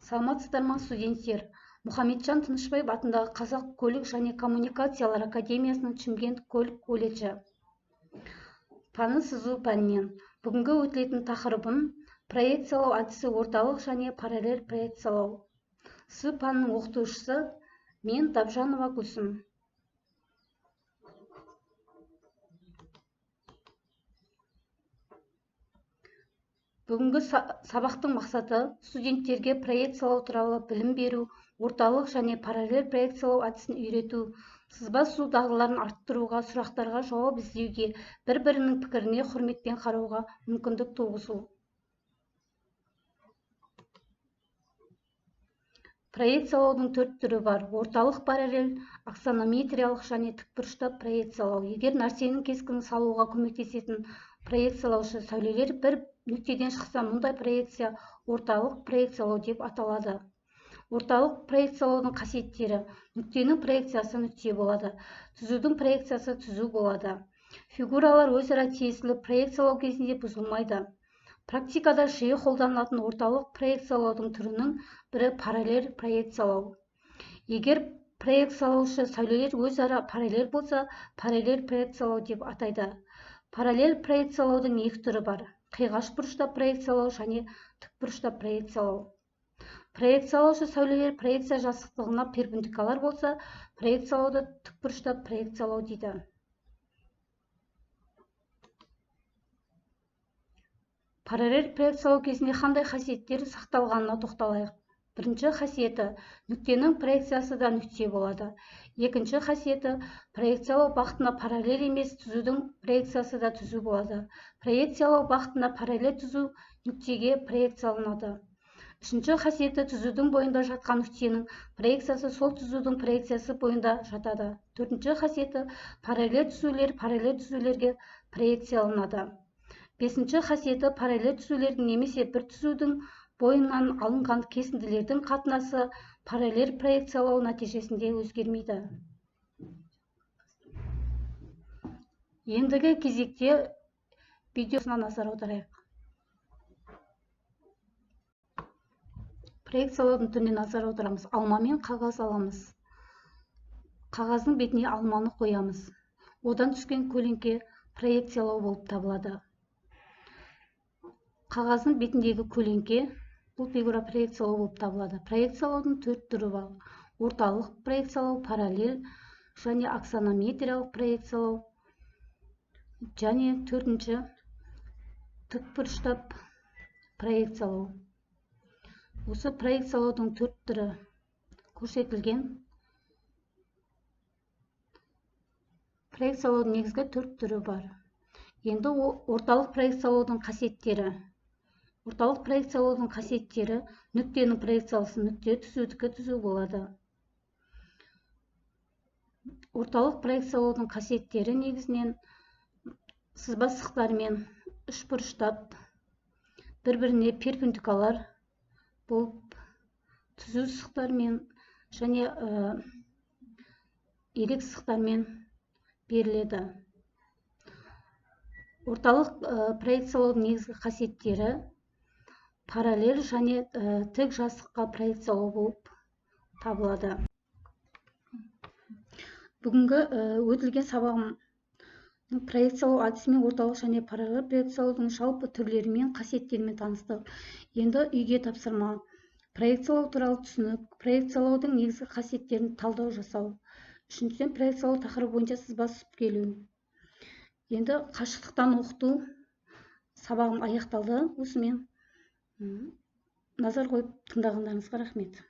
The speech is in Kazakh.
Саламатсыздар ма студенттер? М.Тынышбаев атындағы Қазақ көлік және коммуникациялар академиясының Шымкент көлік колледжі. Пәні Сызу пәнінен. Бүгінгі өтілетін тақырыбым проекциялау әдісі орталық және параллель проекциялау. Сызу пәнінің оқытушысы мен Давжанова Гульсим. Бүгінгі сабақтың мақсаты студенттерге проекциялау туралы білім беру, орталық және параллель проекциялау әдісін үйрету, сызба сызу дағдыларын арттыруға, сұрақтарға жауап іздеуге, бір-бірінің пікіріне құрметпен қарауға мүмкіндік туғызу. Проекциялаудың 4 түрі бар: орталық параллель, аксонометриялық және тікбұрышты проекциялау. Егер нәрсенің кескінін салуға көмектесетін проекциялаушы сәулелер бір нүктеден шықса, мұндай проекция орталық проекциялау деп аталады. Орталық проекциялаудың қасиеттері: нүктенің проекциясы нүкте болады, түзудің проекциясы түзу болады. Фигуралар өзара тиесілі проекциялау кезінде бұзылмайды. Практикада жиі қолданылатын орталық проекциялаудың түрінің бірі параллель проекциялау. Егер проекциялаушы сәулелер өзара параллель болса, параллель проекциялау деп атайды. Параллель проекциялаудың екі түрі бар: қиғаш бұрышта проекциялау және тікбұрышта проекциялау. Проекциялаушы сәулелер проекция жазықтығына перпендикуляр болса, проекциялауды тікбұрышта проекциялау дейді. Параллель проекциялау кезінде қандай қасиеттер сақталғанына тоқталайық. Бірінші қасиеті: нүктенің проекциясы да нүкте болады. Екінші қасиеті: проекциялау бағытына параллель емес, түзудің проекциясы да түзу болады. Проекциялау бағытына параллель түзу нүктеге проекцияланады. Үшінші қасиеті: түзудің бойында жатқан нүктенің проекциясы сол түзудің проекциясы бойында жатады. Төртінші қасиеті: параллель түзулерге проекцияланады. Бесінші қасиеті: параллель түзулердің немесе бір түзудің бойынан алынған кесінділердің қатынасы параллель проекциялау нәтижесінде өзгермейді. Ендігі кезекте видеосына назар аударайық. Проекциялаудың түріне назар аударамыз. Алмамен қағаз аламыз. Қағаздың бетіне алманы қоямыз. Одан түскен көлеңке проекциялау болып табылады. Қағаздың бетіндегі көлеңке бұл фигура проекциялау болып табылады. Проекциялаудың 4 түрі бар: орталық проекциялау, параллель және аксонометриялық проекциялау, және төртінші тікбұрышты проекциялау. Осы проекциялаудың 4 түрі көрсетілген. Проекциялаудың негізгі 4 түрі бар. Енді орталық проекциялаудың қасиеттері. Орталық проекциялаудың қасиеттері: нүктенің проекциясы нүкте, түзудікі түзу болады. Орталық проекциялаудың қасиеттері негізінен сызба сызықтармен үшбұрыштап, бір-біріне перпендикуляр болып, түзу сызықтармен және ирек сызықтармен беріледі. Орталық проекциялаудың негізгі қасиеттері: параллель және тік жазыққа проекциялау болып табылады. Бүгінгі өтілген сабағым проекциялау әдісімен орталық және параллель проекциялаудың жалпы түрлерімен, қасиеттерімен таныстық. Енді үйге тапсырма: проекциялау туралы түсінік, проекциялаудың негізгі қасиеттерін талдау жасау. Үшіншіден, проекциялау тақырыбы бойынша сызба сызып келу. Енді қашықтықтан оқыту сабағым аяқталды. Осымен назар қойып тыңдағандарыңызға рахмет.